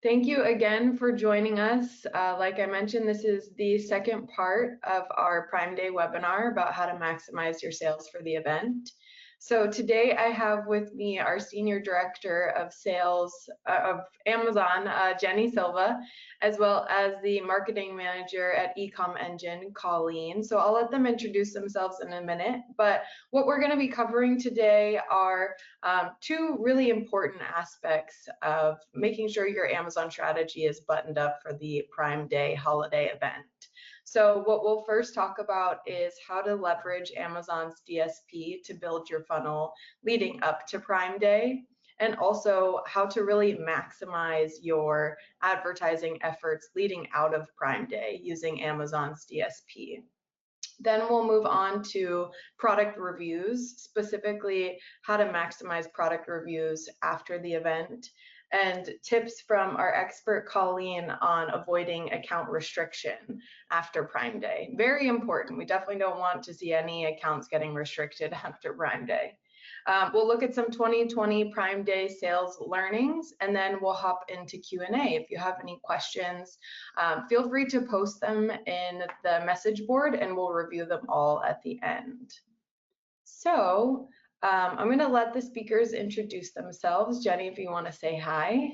Thank you again for joining us. Like I mentioned, this is the second part of our Prime Day webinar about how to maximize your sales for the event. So today I have with me our Senior Director of Sales of Amazon, Jenny Silva, as well as the Marketing Manager at Ecom Engine, Colleen. So I'll let them introduce themselves in a minute, but what we're going to be covering today are two really important aspects of making sure your Amazon strategy is buttoned up for the Prime Day holiday event. So what we'll first talk about is how to leverage Amazon's DSP to build your funnel leading up to Prime Day, and also how to really maximize your advertising efforts leading out of Prime Day using Amazon's DSP. Then we'll move on to product reviews, specifically how to maximize product reviews after the event, and tips from our expert Colleen on avoiding account restriction after Prime Day. Very important. We definitely don't want to see any accounts getting restricted after Prime Day. We'll look at some 2020 Prime Day sales learnings, and then we'll hop into Q&A. If you have any questions, feel free to post them in the message board, and we'll review them all at the end. So I'm going to let the speakers introduce themselves. Jenny, if you want to say hi.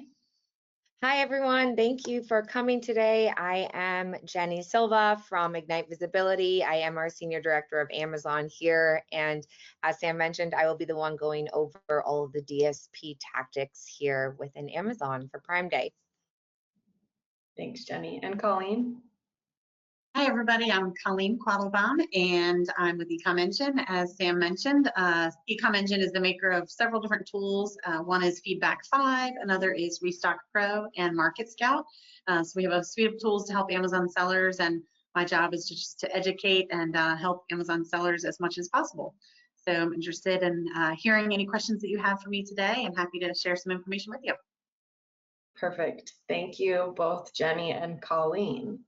Hi, everyone. Thank you for coming today. I am Jenny Silva from Ignite Visibility. I am our Senior Director of Amazon here. And as Sam mentioned, I will be the one going over all of the DSP tactics here within Amazon for Prime Day. Thanks, Jenny. And Colleen? Hi, everybody. I'm Colleen Quattlebaum, and I'm with Ecom Engine. As Sam mentioned, Ecom Engine is the maker of several different tools. One is Feedback 5, another is Restock Pro and Market Scout. So we have a suite of tools to help Amazon sellers, and my job is just to educate and help Amazon sellers as much as possible. So I'm interested in hearing any questions that you have for me today, and happy to share some information with you. Perfect. Thank you both, Jenny and Colleen.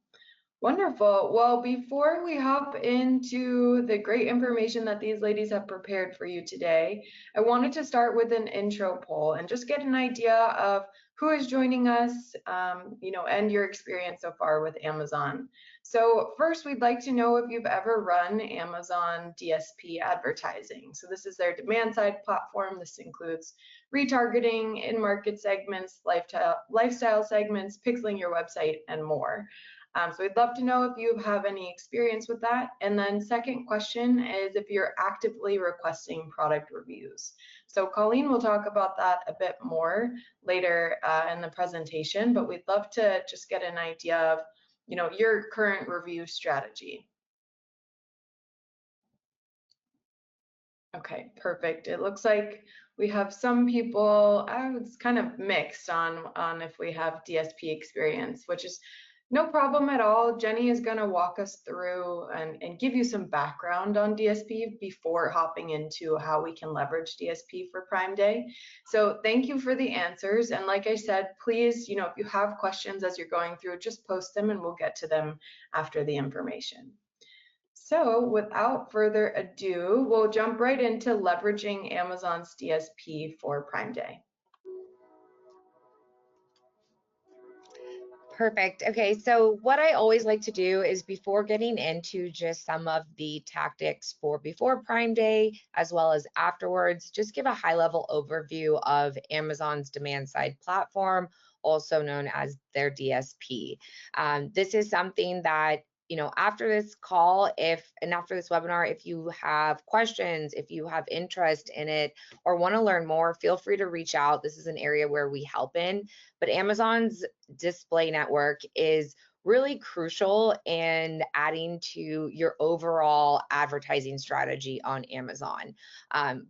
Wonderful. Well, before we hop into the great information that these ladies have prepared for you today, I wanted to start with an intro poll and just get an idea of who is joining us, and your experience so far with Amazon. So first, we'd like to know if you've ever run Amazon DSP advertising. So this is their demand side platform. This includes retargeting, in-market segments, lifestyle segments, pixeling your website, and more. So we'd love to know if you have any experience with that. And then second question is if you're actively requesting product reviews. So Colleen will talk about that a bit more later in the presentation, but we'd love to just get an idea of, your current review strategy. Okay, perfect. It looks like we have some people, it's kind of mixed on if we have DSP experience, which is no problem at all. Jenny is going to walk us through and give you some background on DSP before hopping into how we can leverage DSP for Prime Day. So thank you for the answers. And like I said, please, if you have questions as you're going through, just post them and we'll get to them after the information. So without further ado, we'll jump right into leveraging Amazon's DSP for Prime Day. Perfect. Okay, so what I always like to do is before getting into just some of the tactics for before Prime Day, as well as afterwards, just give a high-level overview of Amazon's demand-side platform, also known as their DSP. This is something that after this call, after this webinar, if you have questions, if you have interest in it or want to learn more, feel free to reach out. This is an area where we help in, but Amazon's display network is really crucial in adding to your overall advertising strategy on Amazon.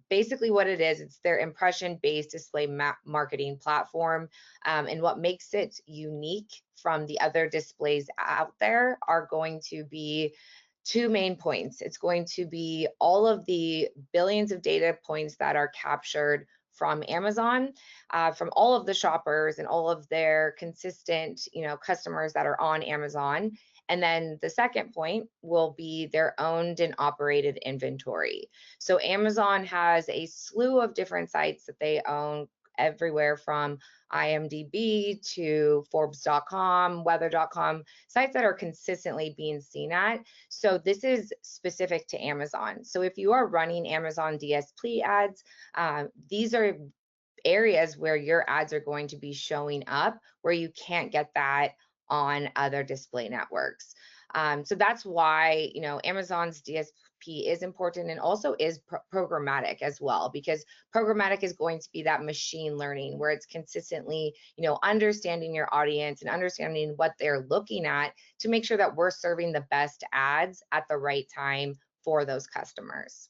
Basically what it is, it's their impression-based display marketing platform. And what makes it unique from the other displays out there are going to be two main points. It's going to be all of the billions of data points that are captured from Amazon, from all of the shoppers and all of their consistent, customers that are on Amazon. And then the second point will be their owned and operated inventory. So Amazon has a slew of different sites that they own everywhere from IMDb to Forbes.com, weather.com, sites that are consistently being seen at. So this is specific to Amazon. So if you are running Amazon DSP ads, these are areas where your ads are going to be showing up where you can't get that on other display networks. So that's why, Amazon's DSP is important, and also is programmatic as well, because programmatic is going to be that machine learning where it's consistently, understanding your audience and understanding what they're looking at to make sure that we're serving the best ads at the right time for those customers.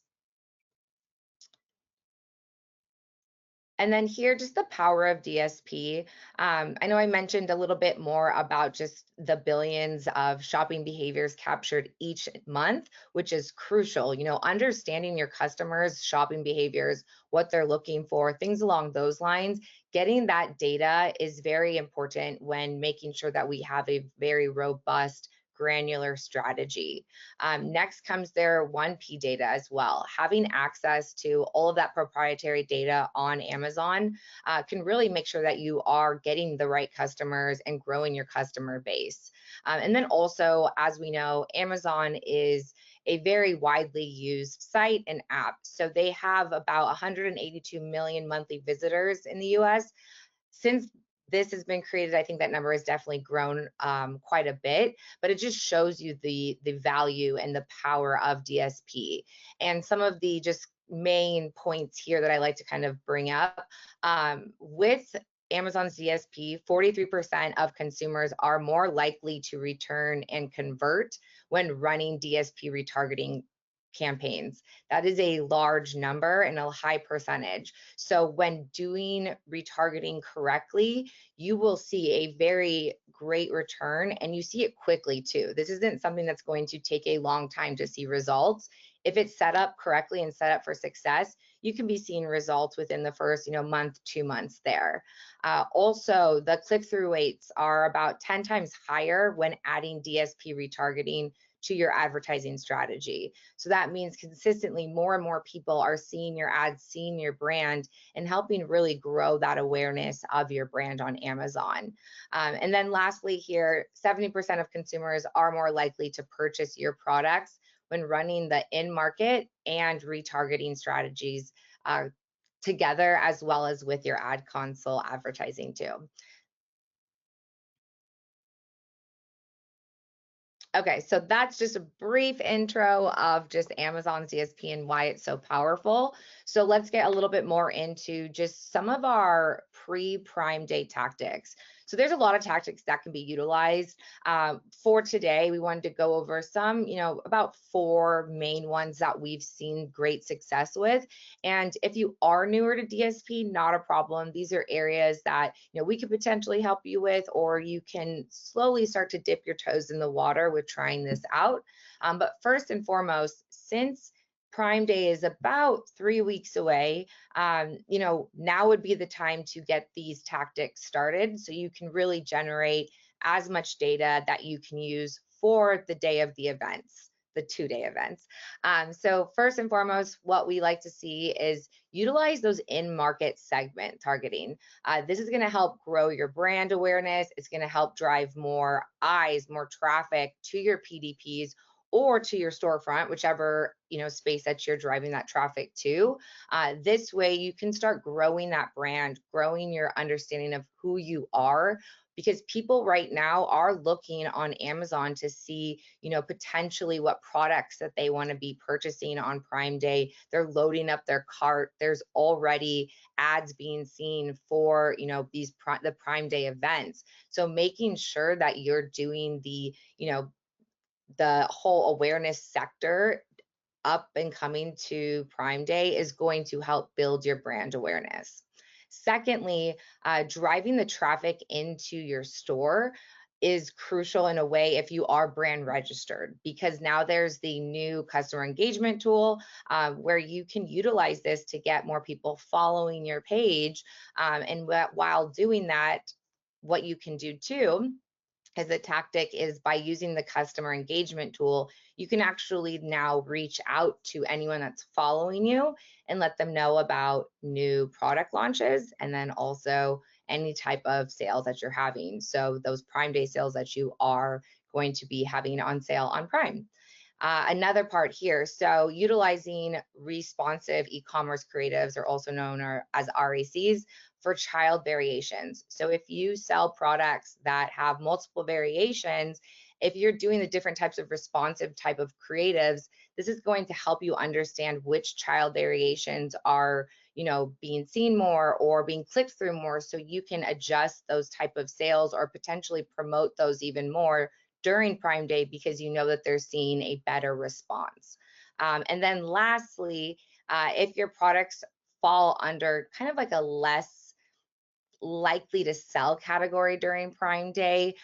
And then here, just the power of DSP. I know I mentioned a little bit more about just the billions of shopping behaviors captured each month, which is crucial. Understanding your customers' shopping behaviors, what they're looking for, things along those lines. Getting that data is very important when making sure that we have a very robust, granular strategy. Next comes their 1P data as well. Having access to all of that proprietary data on Amazon can really make sure that you are getting the right customers and growing your customer base. And then also, as we know, Amazon is a very widely used site and app. So they have about 182 million monthly visitors in the US. Since this has been created, I think that number has definitely grown quite a bit, but it just shows you the value and the power of DSP. And some of the just main points here that I like to kind of bring up, with Amazon's DSP, 43% of consumers are more likely to return and convert when running DSP retargeting campaigns. That is a large number and a high percentage. So when doing retargeting correctly, you will see a very great return, and you see it quickly too. This isn't something that's going to take a long time to see results. If it's set up correctly and set up for success, you can be seeing results within the first, month, 2 months there. Also, the click-through rates are about 10 times higher when adding DSP retargeting to your advertising strategy. So that means consistently more and more people are seeing your ads, seeing your brand, and helping really grow that awareness of your brand on Amazon. And then lastly here, 70% of consumers are more likely to purchase your products when running the in-market and retargeting strategies together, as well as with your ad console advertising too. Okay, so that's just a brief intro of just Amazon's DSP and why it's so powerful. So let's get a little bit more into just some of our pre-Prime Day tactics. So there's a lot of tactics that can be utilized. For today, we wanted to go over some, about 4 main ones that we've seen great success with. And if you are newer to DSP, not a problem. These are areas that, we could potentially help you with, or you can slowly start to dip your toes in the water with trying this out. But first and foremost, since Prime Day is about 3 weeks away, now would be the time to get these tactics started so you can really generate as much data that you can use for the day of the events, the 2-day events. So first and foremost, what we like to see is utilize those in-market segment targeting. This is going to help grow your brand awareness. It's going to help drive more eyes, more traffic to your PDPs or to your storefront, whichever space that you're driving that traffic to. This way you can start growing that brand, growing your understanding of who you are, because people right now are looking on Amazon to see, potentially what products that they want to be purchasing on Prime Day. They're loading up their cart. There's already ads being seen for, the Prime Day events. So making sure that you're doing the whole awareness sector up and coming to Prime Day is going to help build your brand awareness. Secondly, driving the traffic into your store is crucial in a way if you are brand registered, because now there's the new customer engagement tool where you can utilize this to get more people following your page. And while doing that, what you can do too as a tactic is by using the customer engagement tool, you can actually now reach out to anyone that's following you and let them know about new product launches and then also any type of sales that you're having. So those Prime Day sales that you are going to be having on sale on Prime. Another part here, so utilizing responsive e-commerce creatives, are also known as RACs, for child variations. So if you sell products that have multiple variations, if you're doing the different types of responsive type of creatives, this is going to help you understand which child variations are, being seen more or being clicked through more, so you can adjust those type of sales or potentially promote those even more during Prime Day because you know that they're seeing a better response. And then lastly, if your products fall under kind of like a less likely to sell category during Prime Day,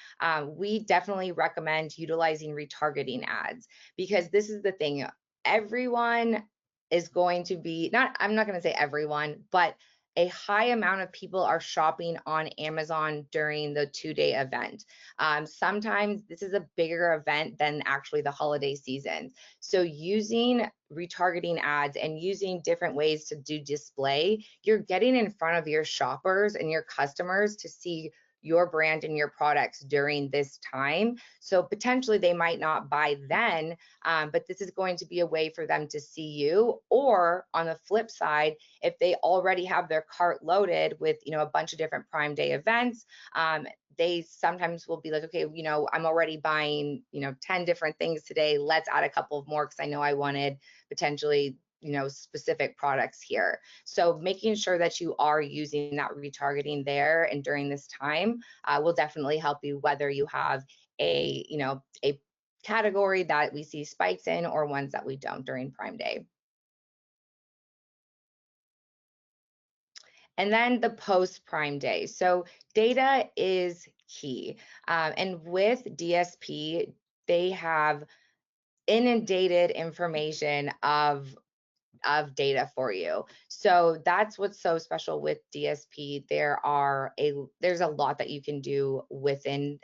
we definitely recommend utilizing retargeting ads, because this is the thing. Everyone is going to be, I'm not going to say everyone, but a high amount of people are shopping on Amazon during the 2-day event. Sometimes this is a bigger event than actually the holiday season. So using retargeting ads and using different ways to do display, you're getting in front of your shoppers and your customers to see your brand and your products during this time. So potentially they might not buy then, but this is going to be a way for them to see you. Or on the flip side, if they already have their cart loaded with, a bunch of different Prime Day events, they sometimes will be like, okay, I'm already buying, 10 different things today. Let's add a couple more because I know I wanted potentially, specific products here. So making sure that you are using that retargeting there and during this time will definitely help you, whether you have a category that we see spikes in or ones that we don't during Prime Day. And then the post Prime Day. So data is key. And with DSP, they have inundated information of data for you. So that's what's so special with DSP. There's a lot that you can do within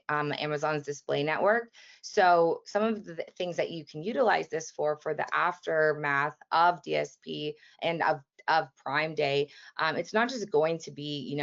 Amazon's display network. So some of the things that you can utilize this for the aftermath of DSP and of Prime Day, it's not just going to be,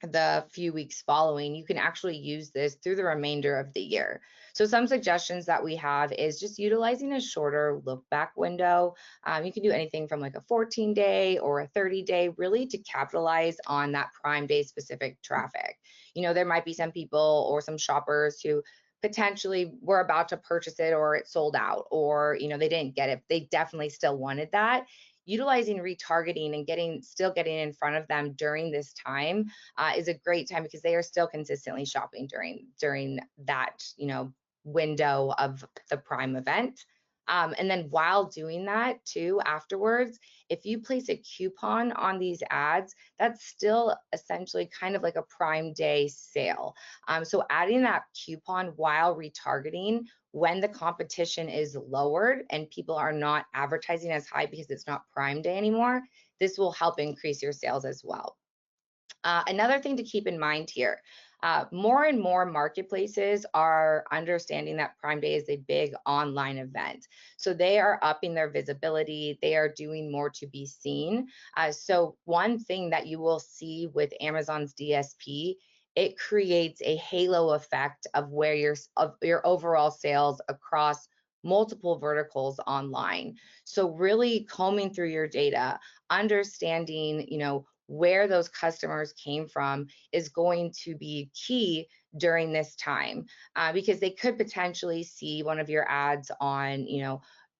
the few weeks following. You can actually use this through the remainder of the year. So some suggestions that we have is just utilizing a shorter look back window. You can do anything from like a 14-day or a 30-day, really to capitalize on that Prime Day specific traffic. There might be some people or some shoppers who potentially were about to purchase it or it sold out, or they didn't get it. They definitely still wanted that. Utilizing retargeting and still getting in front of them during this time is a great time, because they are still consistently shopping during that window of the Prime event. And then while doing that too, afterwards, if you place a coupon on these ads, that's still essentially kind of like a Prime Day sale. So adding that coupon while retargeting when the competition is lowered and people are not advertising as high because it's not Prime Day anymore, this will help increase your sales as well. Another thing to keep in mind here, more and more marketplaces are understanding that Prime Day is a big online event. So they are upping their visibility. They are doing more to be seen. So one thing that you will see with Amazon's DSP, it creates a halo effect of where your overall sales across multiple verticals online. So really combing through your data, understanding, where those customers came from is going to be key during this time, because they could potentially see one of your ads on,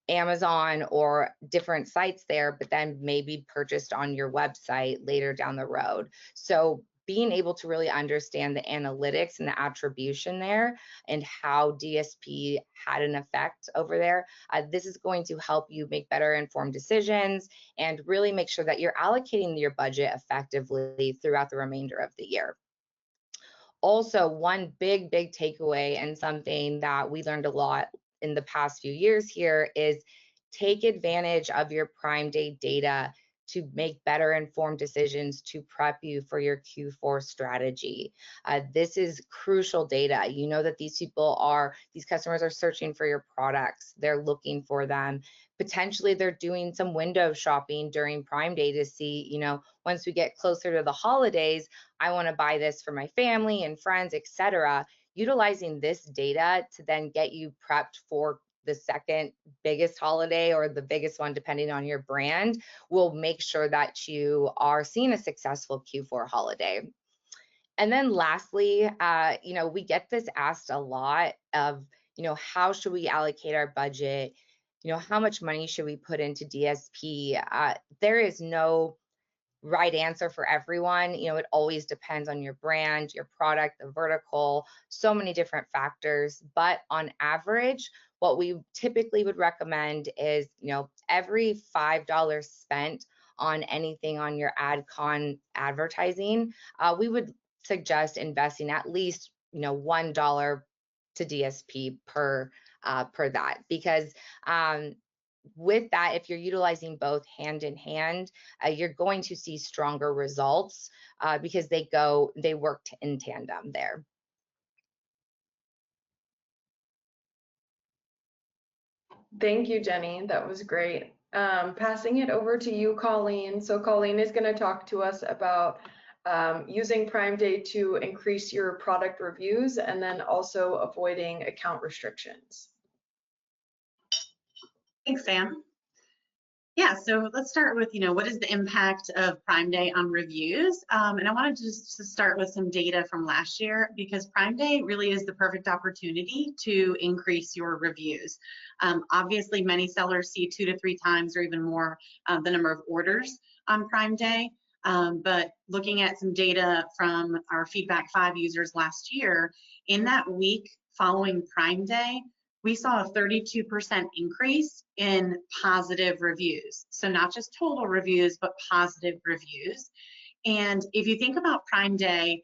Amazon or different sites there, but then maybe purchased on your website later down the road. So being able to really understand the analytics and the attribution there and how DSP had an effect over there, this is going to help you make better informed decisions and really make sure that you're allocating your budget effectively throughout the remainder of the year. Also, one big takeaway, and something that we learned a lot in the past few years here, is take advantage of your Prime Day data to make better informed decisions to prep you for your Q4 strategy. This is crucial data. You know that these customers are searching for your products. They're looking for them. Potentially they're doing some window shopping during Prime Day to see, once we get closer to the holidays, I want to buy this for my family and friends, etc. Utilizing this data to then get you prepped for the second biggest holiday or the biggest one, depending on your brand, will make sure that you are seeing a successful Q4 holiday. And then lastly, we get this asked a lot of, how should we allocate our budget? How much money should we put into DSP? There is no right answer for everyone. It always depends on your brand, your product, the vertical, so many different factors. But on average, what we typically would recommend is, every $5 spent on anything on your AdCon advertising, we would suggest investing at least, $1 to DSP per that, because with that, if you're utilizing both hand in hand, you're going to see stronger results because they work in tandem there. Thank you, Jenny. That was great. Passing it over to you, Colleen. So Colleen is going to talk to us about using Prime Day to increase your product reviews and then also avoiding account restrictions. Thanks, Sam. Yeah, so let's start with, what is the impact of Prime Day on reviews? And I wanted just to start with some data from last year, because Prime Day really is the perfect opportunity to increase your reviews. Obviously, many sellers see 2 to 3 times or even more the number of orders on Prime Day. But looking at some data from our Feedback 5 users last year, in that week following Prime Day, we saw a 32% increase in positive reviews. So not just total reviews, but positive reviews. And if you think about Prime Day,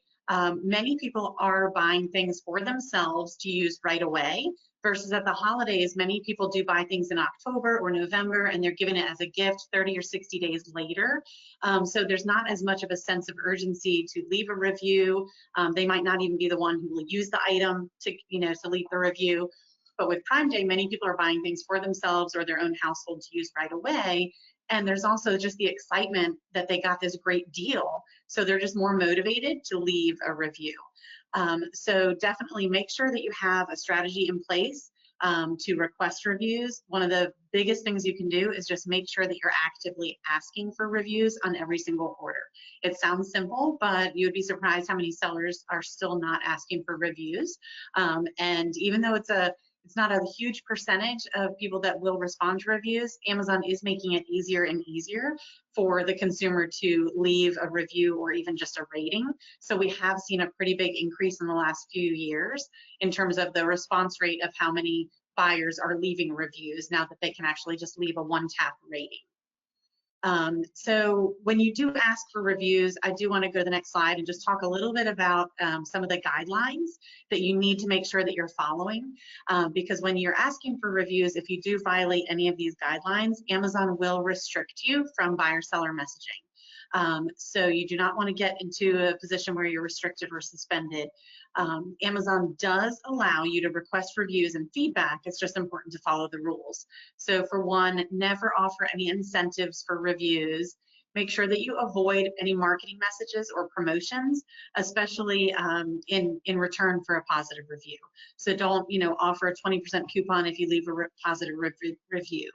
many people are buying things for themselves to use right away, versus at the holidays, many people do buy things in October or November, and they're given it as a gift 30 or 60 days later. So there's not as much of a sense of urgency to leave a review. They might not even be the one who will use the item to leave the review. But with Prime Day, many people are buying things for themselves or their own household to use right away. And there's also just the excitement that they got this great deal. So they're just more motivated to leave a review. So definitely make sure that you have a strategy in place to request reviews. One of the biggest things you can do is just make sure that you're actively asking for reviews on every single order. It sounds simple, but you would be surprised how many sellers are still not asking for reviews. And even though it's not a huge percentage of people that will respond to reviews, Amazon is making it easier and easier for the consumer to leave a review or even just a rating. So we have seen a pretty big increase in the last few years in terms of the response rate of how many buyers are leaving reviews now that they can actually just leave a one-tap rating. So when you do ask for reviews, I do want to go to the next slide and just talk a little bit about some of the guidelines that you need to make sure that you're following. Because when you're asking for reviews, if you do violate any of these guidelines, Amazon will restrict you from buyer-seller messaging. So you do not want to get into a position where you're restricted or suspended. Amazon does allow you to request reviews and feedback. It's just important to follow the rules. So for one, never offer any incentives for reviews. Make sure that you avoid any marketing messages or promotions, especially in return for a positive review. So don't, offer a 20% coupon if you leave a positive review.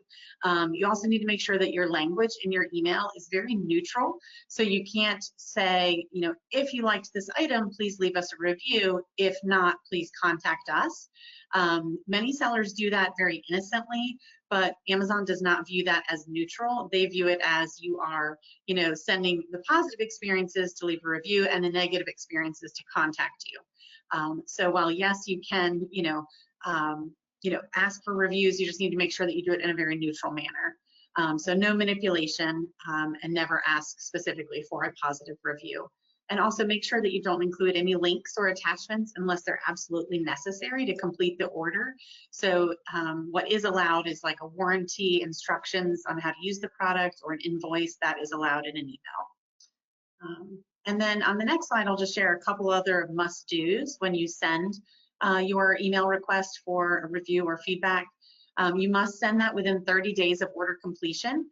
You also need to make sure that your language in your email is very neutral. So you can't say, if you liked this item, please leave us a review. If not, please contact us. Many sellers do that very innocently, but Amazon does not view that as neutral. They view it as you are, sending the positive experiences to leave a review and the negative experiences to contact you. So while yes, you can, ask for reviews, you just need to make sure that you do it in a very neutral manner. So no manipulation, and never ask specifically for a positive review. And also make sure that you don't include any links or attachments unless they're absolutely necessary to complete the order. So what is allowed is like a warranty, instructions on how to use the product, or an invoice that is allowed in an email. And then on the next slide, I'll just share a couple other must-dos when you send your email request for a review or feedback. You must send that within 30 days of order completion.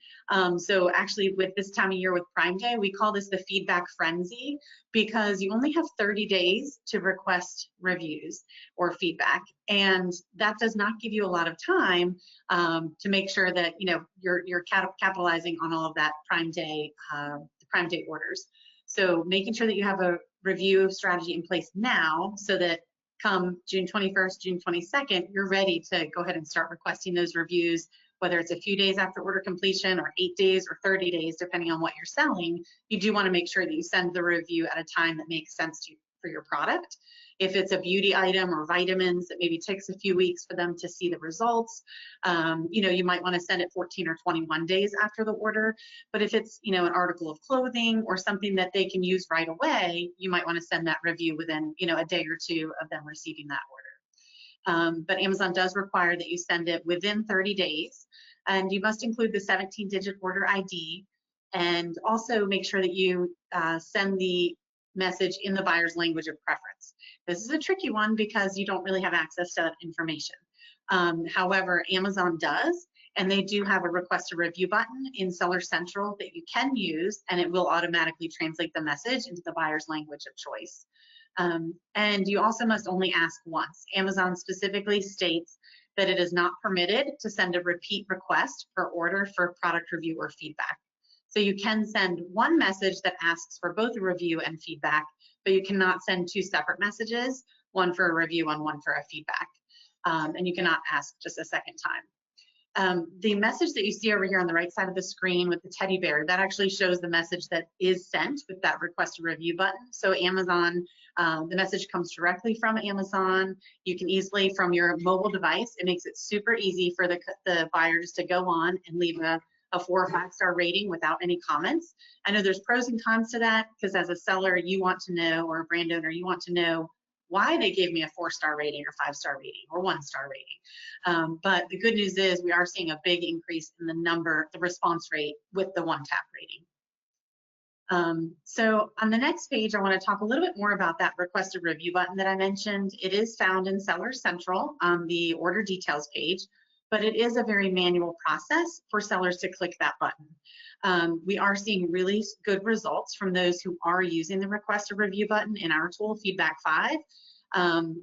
So actually with this time of year with Prime Day, we call this the feedback frenzy, because you only have 30 days to request reviews or feedback. And that does not give you a lot of time to make sure that you're capitalizing on all of that Prime Day, the Prime Day orders. So making sure that you have a review strategy in place now, so that come June 21st, June 22nd, you're ready to go ahead and start requesting those reviews, whether it's a few days after order completion or 8 days or 30 days, depending on what you're selling. You do want to make sure that you send the review at a time that makes sense to you for your product. If it's a beauty item or vitamins, it maybe takes a few weeks for them to see the results. You might want to send it 14 or 21 days after the order. But if it's an article of clothing or something that they can use right away, you might want to send that review within a day or two of them receiving that order. But Amazon does require that you send it within 30 days, and you must include the 17-digit order ID, and also make sure that you send the message in the buyer's language of preference. This is a tricky one because you don't really have access to that information. However, Amazon does, and they do have a request a review button in Seller Central that you can use, and it will automatically translate the message into the buyer's language of choice. And you also must only ask once. Amazon specifically states that it is not permitted to send a repeat request per order for product review or feedback. So you can send one message that asks for both a review and feedback, but you cannot send two separate messages, one for a review and one for a feedback. And you cannot ask just a second time. The message that you see over here on the right side of the screen with the teddy bear, that actually shows the message that is sent with that request a review button. So Amazon, the message comes directly from Amazon. You can easily, from your mobile device, it makes it super easy for the buyer just to go on and leave a 4 or 5 star rating without any comments. I know there's pros and cons to that, because as a seller, you want to know, or a brand owner, you want to know why they gave me a 4-star rating or 5-star rating or 1-star rating. But the good news is we are seeing a big increase in the response rate with the one-tap rating. So on the next page, I want to talk a little bit more about that request a review button that I mentioned. It is found in Seller Central on the order details page, but it is a very manual process for sellers to click that button. We are seeing really good results from those who are using the request a review button in our tool, Feedback 5.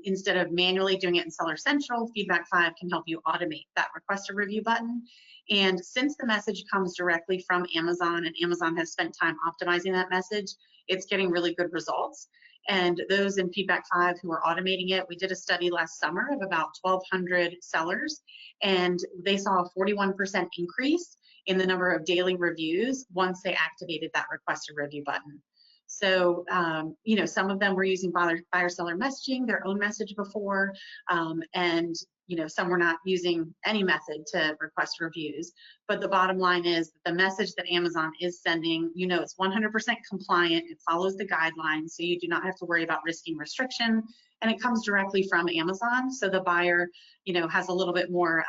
Instead of manually doing it in Seller Central, Feedback 5 can help you automate that request a review button. And since the message comes directly from Amazon, and Amazon has spent time optimizing that message, it's getting really good results. And those in Feedback 5 who are automating it, we did a study last summer of about 1,200 sellers, and they saw a 41% increase in the number of daily reviews once they activated that request a review button. So, some of them were using buyer-seller messaging, their own message before, and some were not using any method to request reviews. But the bottom line is that the message that Amazon is sending, it's 100% compliant, it follows the guidelines, so you do not have to worry about risking restriction, and it comes directly from Amazon, so the buyer, has a little bit more,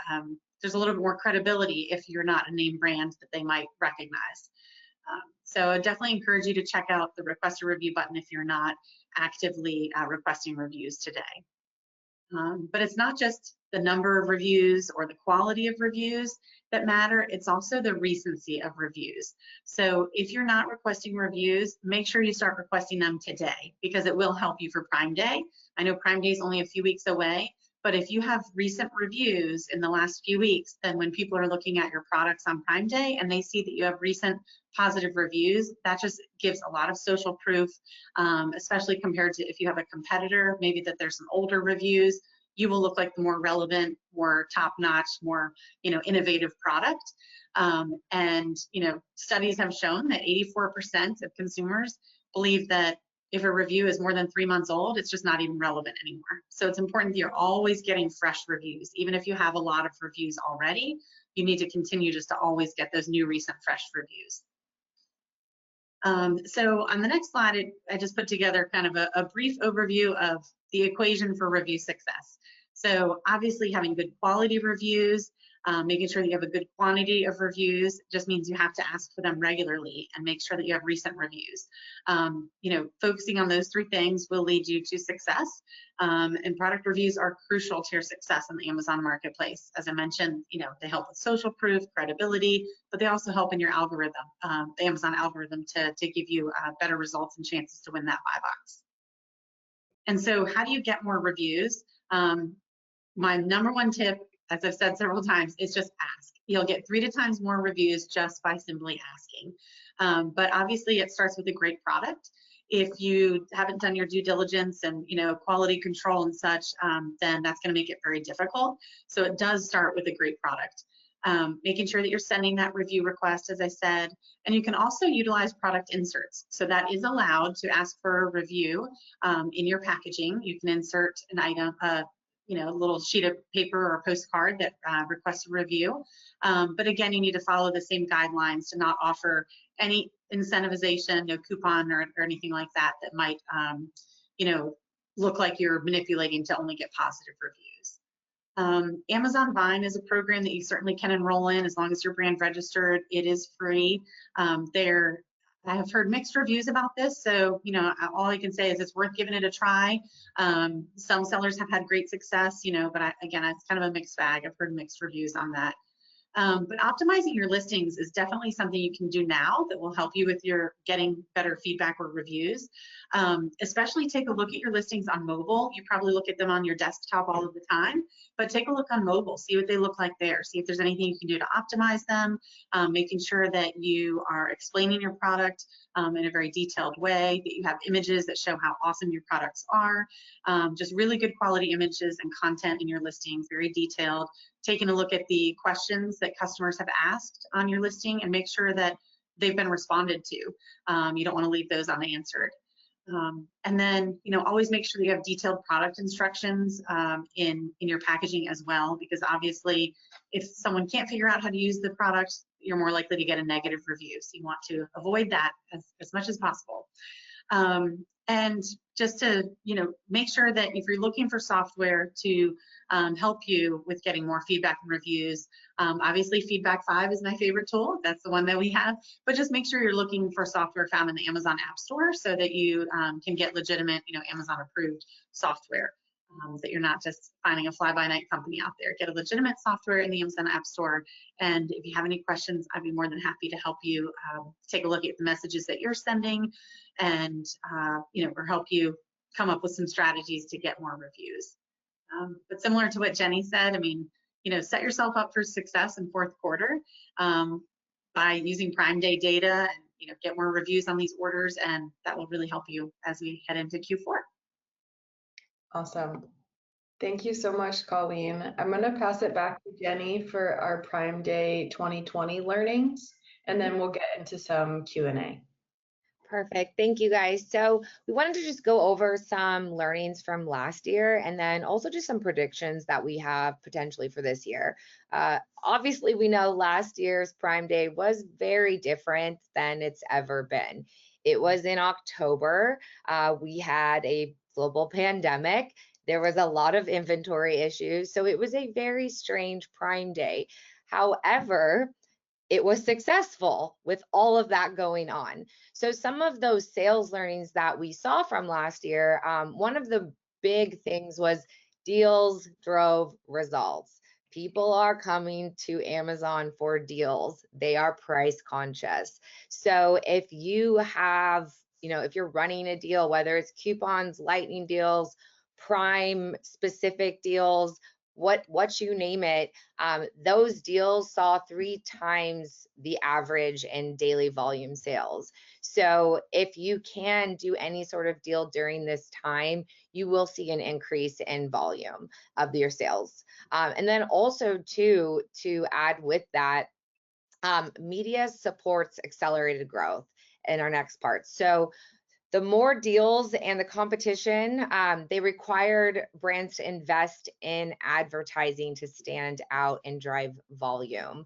there's a little bit more credibility if you're not a name brand that they might recognize. So I definitely encourage you to check out the request a review button if you're not actively requesting reviews today. But it's not just the number of reviews or the quality of reviews that matter, it's also the recency of reviews. So if you're not requesting reviews, make sure you start requesting them today, because it will help you for Prime Day. I know Prime Day is only a few weeks away, but if you have recent reviews in the last few weeks, then when people are looking at your products on Prime Day and they see that you have recent positive reviews, that just gives a lot of social proof, especially compared to if you have a competitor, maybe that there's some older reviews, you will look like the more relevant, more top-notch, more innovative product. And studies have shown that 84% of consumers believe that if a review is more than 3 months old, it's just not even relevant anymore. So it's important that you're always getting fresh reviews. Even if you have a lot of reviews already, you need to continue just to always get those new, recent, fresh reviews. So on the next slide, I just put together kind of a brief overview of the equation for review success. So obviously having good quality reviews, making sure that you have a good quantity of reviews just means you have to ask for them regularly and make sure that you have recent reviews. Focusing on those three things will lead you to success. And product reviews are crucial to your success in the Amazon marketplace. As I mentioned, they help with social proof, credibility, but they also help in your algorithm, the Amazon algorithm, to give you better results and chances to win that buy box. And so how do you get more reviews? My number one tip, as I've said several times, is just ask. You'll get 3 times more reviews just by simply asking. But obviously it starts with a great product. If you haven't done your due diligence and quality control and such, then that's going to make it very difficult. So it does start with a great product. Making sure that you're sending that review request, as I said, and you can also utilize product inserts. So that is allowed to ask for a review in your packaging. You can insert an item, a little sheet of paper or a postcard that requests a review. But again, you need to follow the same guidelines to not offer any incentivization, no coupon or anything like that that might, look like you're manipulating to only get positive reviews. Amazon Vine is a program that you certainly can enroll in as long as you're brand registered. It is free. I have heard mixed reviews about this, so all I can say is it's worth giving it a try. Some sellers have had great success, but again, it's kind of a mixed bag. I've heard mixed reviews on that. But optimizing your listings is definitely something you can do now that will help you with your getting better feedback or reviews. Especially take a look at your listings on mobile. You probably look at them on your desktop all of the time, but take a look on mobile, see what they look like there, see if there's anything you can do to optimize them, making sure that you are explaining your product in a very detailed way, that you have images that show how awesome your products are, just really good quality images and content in your listings, very detailed. Taking a look at the questions that customers have asked on your listing and make sure that they've been responded to. You don't want to leave those unanswered. And then, always make sure that you have detailed product instructions in your packaging as well, because obviously if someone can't figure out how to use the product, you're more likely to get a negative review. So you want to avoid that as much as possible. And just to, make sure that if you're looking for software to help you with getting more feedback and reviews, obviously Feedback 5 is my favorite tool. That's the one that we have, but just make sure you're looking for software found in the Amazon App Store so that you can get legitimate, Amazon approved software, that you're not just finding a fly-by-night company out there. Get a legitimate software in the Amazon App Store. And if you have any questions, I'd be more than happy to help you take a look at the messages that you're sending and, or help you come up with some strategies to get more reviews. But similar to what Jenny said, set yourself up for success in fourth quarter by using Prime Day data and, get more reviews on these orders, and that will really help you as we head into Q4. Awesome. Thank you so much, Colleen. I'm going to pass it back to Jenny for our Prime Day 2020 learnings, and then we'll get into some Q&A. Perfect. Thank you, guys. So we wanted to just go over some learnings from last year and then also just some predictions that we have potentially for this year. Obviously, we know last year's Prime Day was very different than it's ever been. It was in October. We had a global pandemic. There was a lot of inventory issues. So it was a very strange Prime Day. However, it was successful with all of that going on. So some of those sales learnings that we saw from last year, one of the big things was deals drove results. People are coming to Amazon for deals. They are price conscious. So if you have, if you're running a deal, whether it's coupons, lightning deals, Prime specific deals, what you name it, those deals saw 3 times the average in daily volume sales. So if you can do any sort of deal during this time, you will see an increase in volume of your sales. And then also to add with that, media supports accelerated growth in our next part. So the more deals and the competition, they required brands to invest in advertising to stand out and drive volume.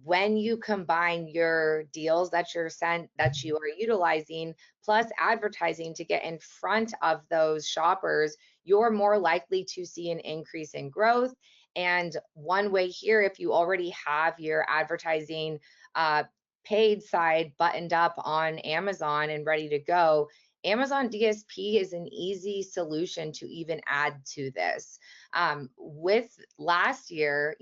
When you combine your deals that you are utilizing plus advertising to get in front of those shoppers, you're more likely to see an increase in growth. And one way here, if you already have your advertising paid side buttoned up on Amazon and ready to go, Amazon DSP is an easy solution to even add to this. With last year,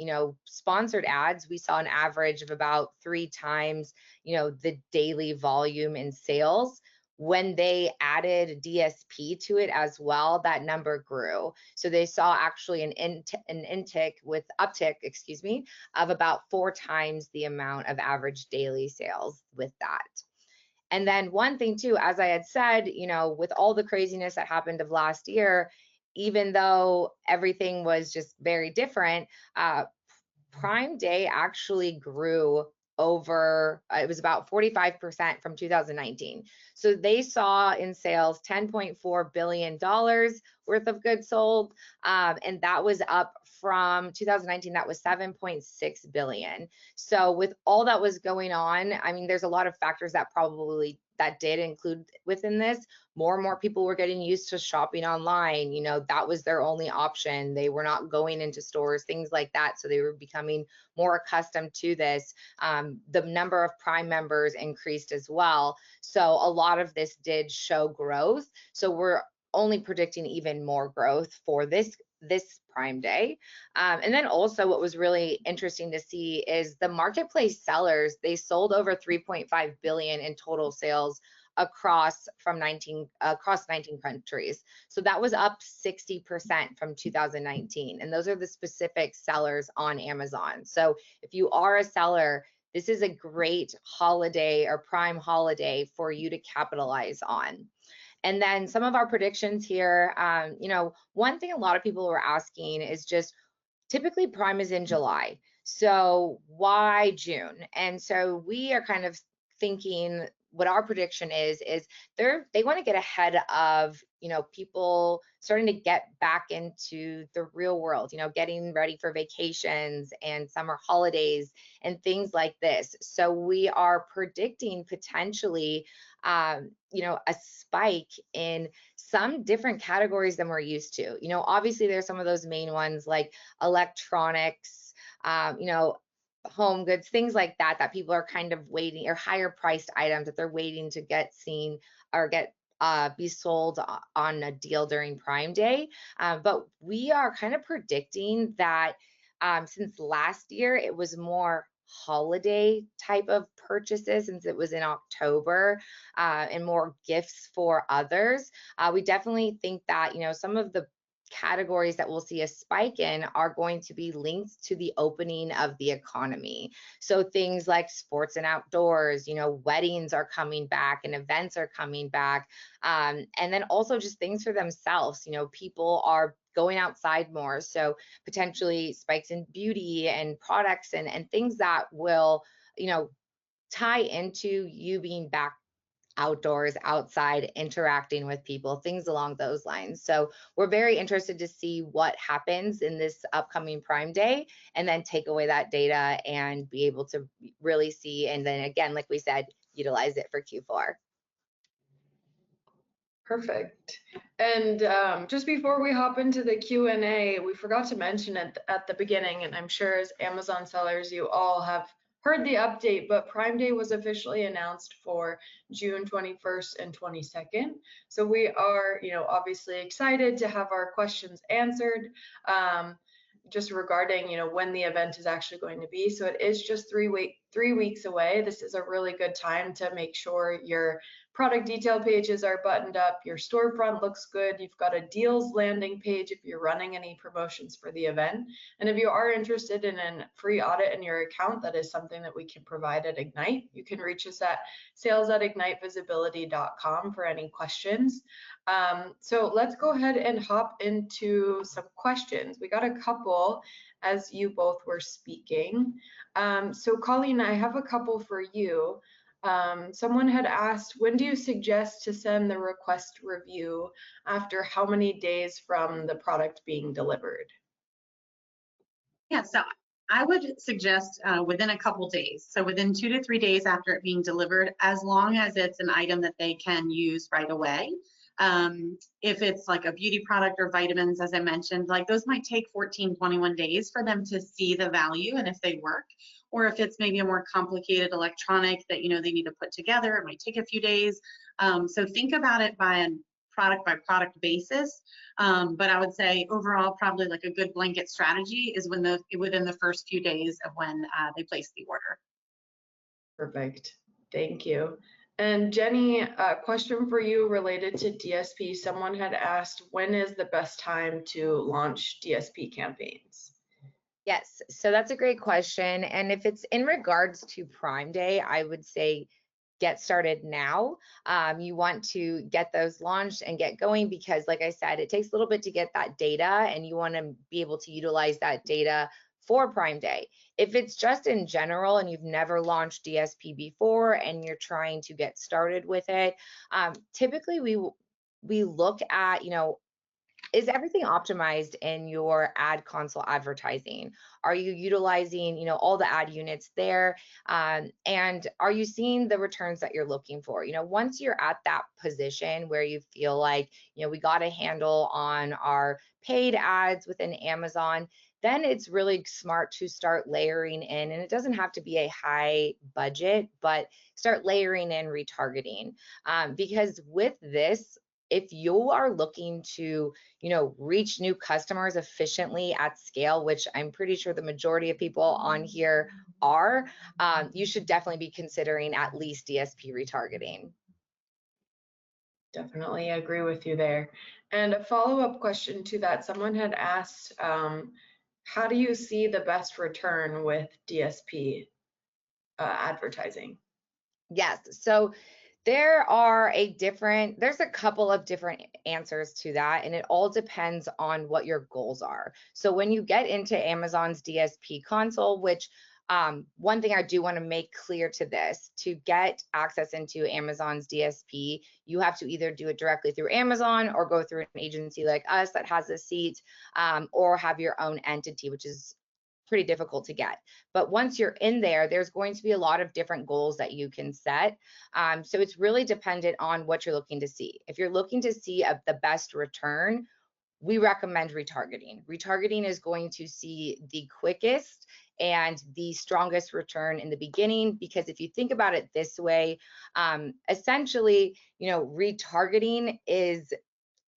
sponsored ads, we saw an average of about 3 times, the daily volume in sales. When they added DSP to it as well, that number grew. So they saw actually an uptick, of about 4 times the amount of average daily sales with that. And then one thing too, as I had said, with all the craziness that happened of last year, even though everything was just very different, Prime Day actually grew over, it was about 45% from 2019. So they saw in sales $10.4 billion worth of goods sold. And that was up from 2019, that was 7.6 billion. So with all that was going on, I mean, there's a lot of factors that did include within this. More and more people were getting used to shopping online. That was their only option. They were not going into stores, things like that. So they were becoming more accustomed to this. The number of Prime members increased as well. So a lot of this did show growth. So we're only predicting even more growth for this Prime Day. And then also what was really interesting to see is the marketplace sellers, they sold over 3.5 billion in total sales across 19 countries. So that was up 60% from 2019. And those are the specific sellers on Amazon. So if you are a seller, this is a great holiday or Prime holiday for you to capitalize on. And then some of our predictions here, one thing a lot of people were asking is just typically Prime is in July. So why June? And so we are kind of thinking what our prediction is they want to get ahead of, people starting to get back into the real world, getting ready for vacations and summer holidays and things like this. So we are predicting potentially, a spike in some different categories than we're used to. Obviously there's some of those main ones like electronics, home goods, things like that people are kind of waiting, or higher priced items that they're waiting to get seen or be sold on a deal during Prime Day. But we are kind of predicting that since last year it was more holiday type of purchases, since it was in October, and more gifts for others. We definitely think that, some of the categories that we'll see a spike in are going to be linked to the opening of the economy. So things like sports and outdoors, weddings are coming back and events are coming back. And then also just things for themselves, people are going outside more. So potentially spikes in beauty and products and things that will, tie into you being back outdoors, outside, interacting with people, things along those lines. So we're very interested to see what happens in this upcoming Prime Day, and then take away that data and be able to really see, and then again, like we said, utilize it for Q4. Perfect. And just before we hop into the Q&A, we forgot to mention it at the beginning, and I'm sure as Amazon sellers, you all have heard the update, but Prime Day was officially announced for June 21st and 22nd. So we are, obviously excited to have our questions answered, just regarding, when the event is actually going to be. So it is just 3 weeks away. This is a really good time to make sure your product detail pages are buttoned up, your storefront looks good, you've got a deals landing page if you're running any promotions for the event. And if you are interested in a free audit in your account, that is something that we can provide at Ignite. You can reach us at sales@ignitevisibility.com for any questions. So let's go ahead and hop into some questions. We got a couple as you both were speaking. So Colleen, I have a couple for you. Someone had asked, when do you suggest to send the request review after how many days from the product being delivered? Yeah, so I would suggest within a couple days. So within 2 to 3 days after it being delivered, as long as it's an item that they can use right away. If it's like a beauty product or vitamins, as I mentioned, like those might take 14, 21 days for them to see the value and if they work. Or if it's maybe a more complicated electronic that they need to put together, it might take a few days. So think about it by product basis. But I would say overall, probably like a good blanket strategy is within the first few days of when they place the order. Perfect. Thank you. And Jenny, a question for you related to DSP. Someone had asked, when is the best time to launch DSP campaigns? Yes, so that's a great question. And if it's in regards to Prime Day, I would say get started now. You want to get those launched and get going because, like I said, it takes a little bit to get that data and you want to be able to utilize that data for Prime Day. If it's just in general and you've never launched DSP before and you're trying to get started with it, typically we look at, is everything optimized in your ad console advertising? Are you utilizing, all the ad units there? And are you seeing the returns that you're looking for? Once you're at that position where you feel like, we got a handle on our paid ads within Amazon, then it's really smart to start layering in, and it doesn't have to be a high budget, but start layering in retargeting. Because with this, if you are looking to, reach new customers efficiently at scale, which I'm pretty sure the majority of people on here are, you should definitely be considering at least DSP retargeting. Definitely agree with you there. And a follow-up question to that, someone had asked, how do you see the best return with DSP advertising? Yes, so there's a couple of different answers to that, and it all depends on what your goals are. So when you get into Amazon's DSP console, which one thing I do want to make clear to this, to get access into Amazon's DSP, you have to either do it directly through Amazon or go through an agency like us that has a seat, or have your own entity, which is pretty difficult to get. But once you're in there, there's going to be a lot of different goals that you can set. So it's really dependent on what you're looking to see. If you're looking to see the best return, we recommend retargeting. Retargeting is going to see the quickest and the strongest return in the beginning, because if you think about it this way, essentially, retargeting is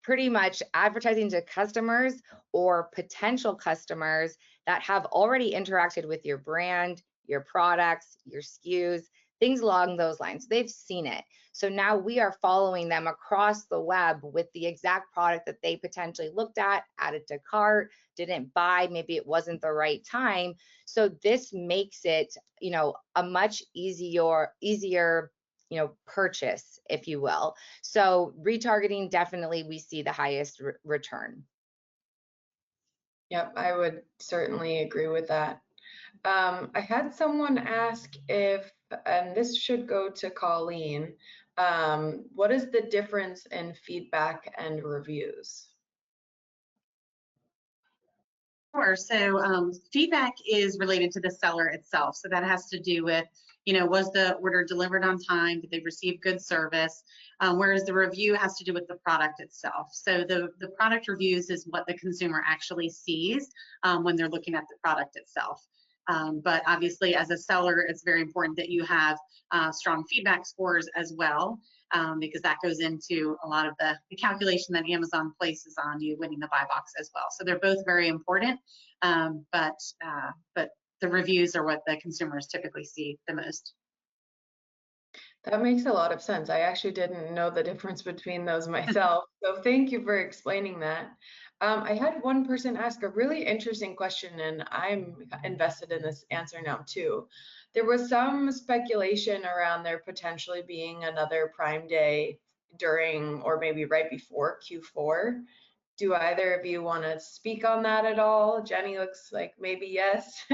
pretty much advertising to customers or potential customers that have already interacted with your brand, your products, your SKUs, things along those lines. They've seen it. So now we are following them across the web with the exact product that they potentially looked at, added to cart, didn't buy, maybe it wasn't the right time. So this makes it, a much easier purchase, if you will. So retargeting, definitely we see the highest return. Yep, I would certainly agree with that. I had someone ask if, and this should go to Colleen, what is the difference in feedback and reviews? Sure. So feedback is related to the seller itself. So that has to do with, was the order delivered on time? Did they receive good service? Whereas the review has to do with the product itself. So the product reviews is what the consumer actually sees when they're looking at the product itself. But obviously, as a seller, it's very important that you have strong feedback scores as well, because that goes into a lot of the calculation that Amazon places on you winning the buy box as well. So they're both very important, but the reviews are what the consumers typically see the most. That makes a lot of sense. I actually didn't know the difference between those myself. So thank you for explaining that. I had one person ask a really interesting question, and I'm invested in this answer now too. There was some speculation around there potentially being another Prime Day during or maybe right before Q4. Do either of you want to speak on that at all? Jenny looks like maybe yes.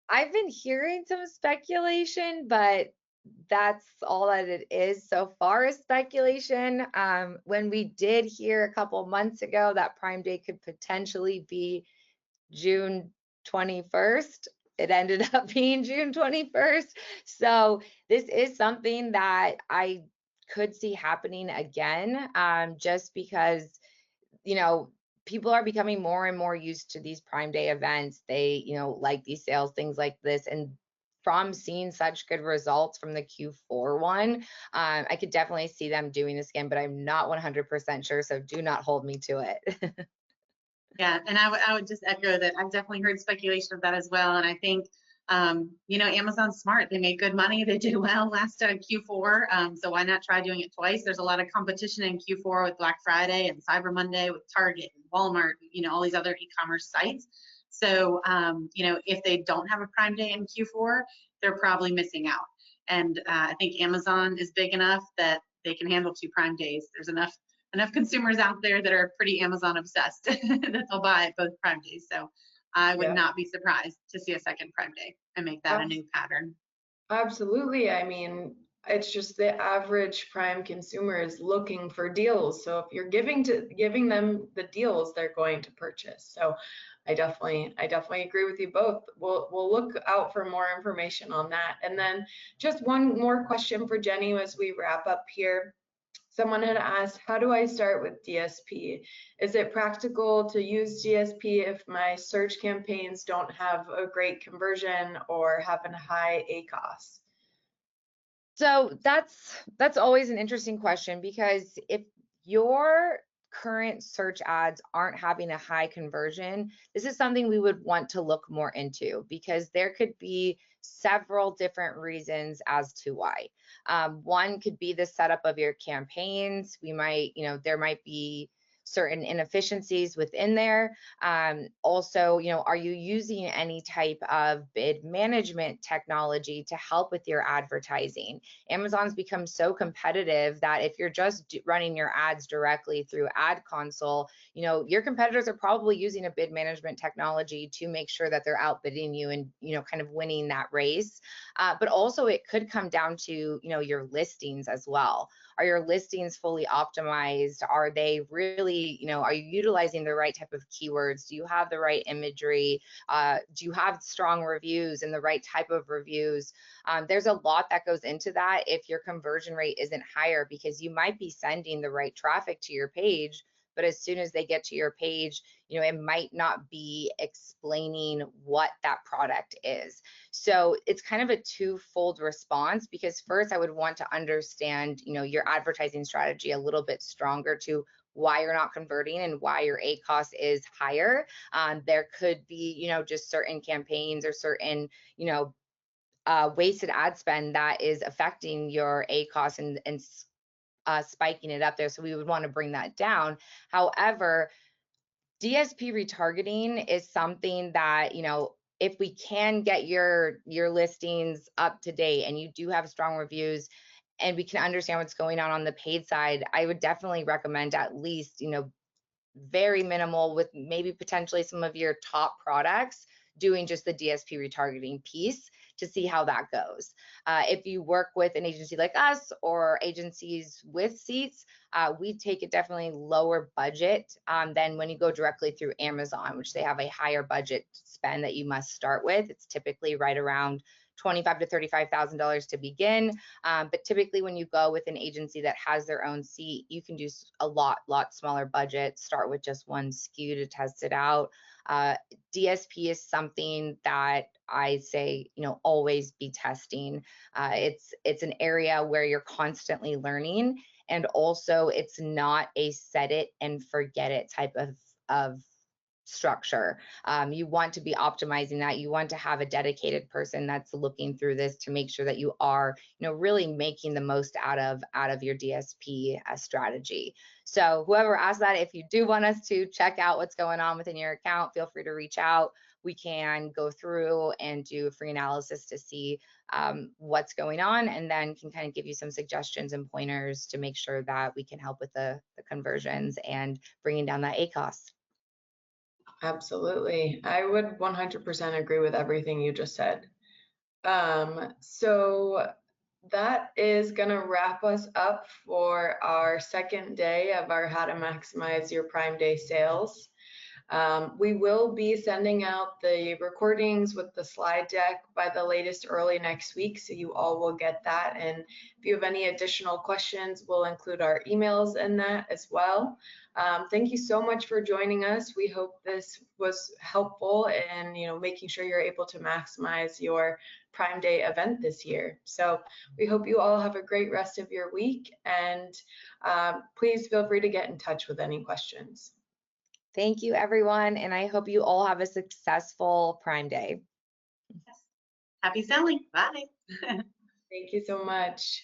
I've been hearing some speculation, but that's all that it is so far is speculation. When we did hear a couple months ago that Prime Day could potentially be June 21st, it ended up being June 21st. So this is something that I could see happening again, just because people are becoming more and more used to these Prime Day events. They, like these sales, things like this. And from seeing such good results from the Q4 one, I could definitely see them doing this again, but I'm not 100% sure. So do not hold me to it. Yeah, and I would just echo that. I've definitely heard speculation of that as well. And I think, Amazon's smart. They made good money. They did well last Q4. So why not try doing it twice? There's a lot of competition in Q4 with Black Friday and Cyber Monday with Target and Walmart, all these other e-commerce sites. So, if they don't have a Prime Day in Q4, they're probably missing out. And I think Amazon is big enough that they can handle 2 Prime Days. There's enough consumers out there that are pretty Amazon obsessed that they'll buy both Prime Days. So I would not be surprised to see a second Prime Day and make that a new pattern. Absolutely. I mean, it's just the average Prime consumer is looking for deals. So if you're giving them the deals, they're going to purchase. So I definitely agree with you both. We'll look out for more information on that. And then just one more question for Jenny as we wrap up here. Someone had asked, how do I start with DSP? Is it practical to use DSP if my search campaigns don't have a great conversion or have a high ACoS? So that's always an interesting question, because if your current search ads aren't having a high conversion, this is something we would want to look more into, because there could be several different reasons as to why. One could be the setup of your campaigns. There might be certain inefficiencies within there. Also, are you using any type of bid management technology to help with your advertising? Amazon's become so competitive that if you're just running your ads directly through Ad Console, your competitors are probably using a bid management technology to make sure that they're outbidding you and, kind of winning that race. But also it could come down to, your listings as well. Are your listings fully optimized? Are they really, are you utilizing the right type of keywords? Do you have the right imagery? Do you have strong reviews and the right type of reviews? There's a lot that goes into that if your conversion rate isn't higher, because you might be sending the right traffic to your page, but as soon as they get to your page, it might not be explaining what that product is. So it's kind of a twofold response, because first I would want to understand, your advertising strategy a little bit stronger to why you're not converting and why your ACoS is higher. There could be, just certain campaigns or certain, wasted ad spend that is affecting your ACoS and spiking it up there. So we would want to bring that down. However, DSP retargeting is something that, if we can get your listings up to date and you do have strong reviews and we can understand what's going on the paid side, I would definitely recommend at least, very minimal with maybe potentially some of your top products doing just the DSP retargeting piece to see how that goes. If you work with an agency like us or agencies with seats, we take a definitely lower budget than when you go directly through Amazon, which they have a higher budget spend that you must start with. It's typically right around $25,000 to $35,000 to begin. But typically when you go with an agency that has their own seat, you can do a lot smaller budget, start with just one SKU to test it out. DSP is something that I say, always be testing. It's an area where you're constantly learning, and also it's not a set it and forget it type of structure. You want to be optimizing that. You want to have a dedicated person that's looking through this to make sure that you are, really making the most out of your DSP strategy. So whoever asked that, if you do want us to check out what's going on within your account, feel free to reach out. We can go through and do a free analysis to see what's going on, and then can kind of give you some suggestions and pointers to make sure that we can help with the conversions and bringing down that ACoS. Absolutely. I would 100% agree with everything you just said. So that is going to wrap us up for our second day of our How to Maximize Your Prime Day Sales. We will be sending out the recordings with the slide deck by the latest early next week, so you all will get that. And if you have any additional questions, we'll include our emails in that as well. Thank you so much for joining us. We hope this was helpful in making sure you're able to maximize your Prime Day event this year. So we hope you all have a great rest of your week, and please feel free to get in touch with any questions. Thank you, everyone, and I hope you all have a successful Prime Day. Happy selling. Bye. Thank you so much.